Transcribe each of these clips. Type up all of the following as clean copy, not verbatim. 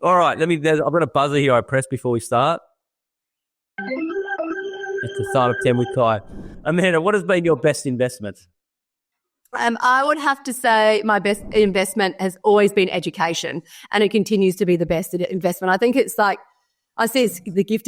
All right, I've got a buzzer here I press before we start. It's the sign of 10 with Kai. Amanda, what has been your best investment? I would have to say my best investment has always been education, and it continues to be the best investment. I think it's like, I say it's the gift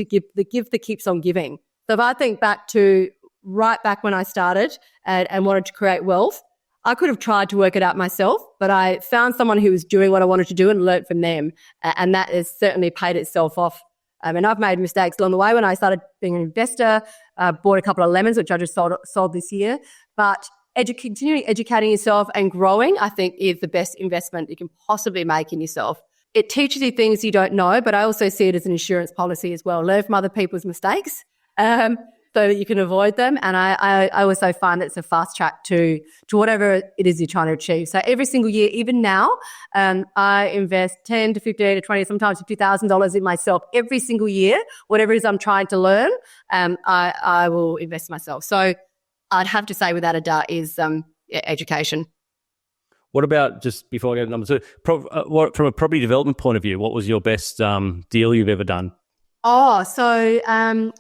that keeps on giving. So if I think back to right back when I started and wanted to create wealth, I could have tried to work it out myself, but I found someone who was doing what I wanted to do and learnt from them, and that has certainly paid itself off. And I've made mistakes along the way. When I started being an investor, bought a couple of lemons, which I just sold this year. But continuing educating yourself and growing, I think, is the best investment you can possibly make in yourself. It teaches you things you don't know, but I also see it as an insurance policy as well. Learn from other people's mistakes so that you can avoid them. And I also find that it's a fast track to whatever it is you're trying to achieve. So every single year, even now, I invest $10 to $15 to $20, sometimes $50,000 in myself every single year. Whatever it is I'm trying to learn, I will invest in myself. So I'd have to say without a doubt is education. What about, just before I go to number two, from a property development point of view, what was your best deal you've ever done? Oh, so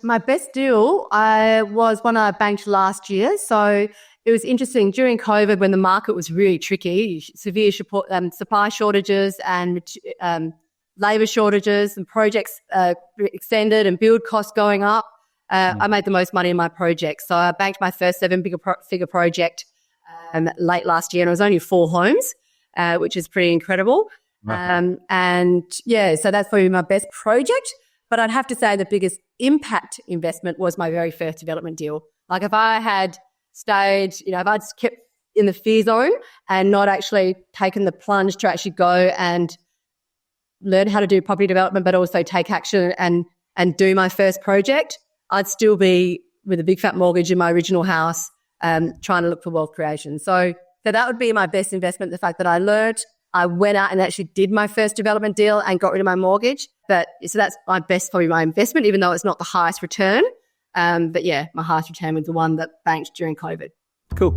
my best deal was one I banked last year. So it was interesting during COVID when the market was really tricky, severe supply shortages and labour shortages and projects extended and build costs going up. I made the most money in my project. So I banked my first seven-figure project late last year, and it was only 4 homes, which is pretty incredible. Wow. So that's probably my best project. But I'd have to say the biggest impact investment was my very first development deal. Like if I had stayed, if I'd kept in the fear zone and not actually taken the plunge to actually go and learn how to do property development, but also take action and do my first project, I'd still be with a big fat mortgage in my original house, trying to look for wealth creation. So that would be my best investment, the fact that I learned, I went out and actually did my first development deal and got rid of my mortgage. So that's probably my investment, even though it's not the highest return. But yeah, my highest return was the one that banked during COVID. Cool.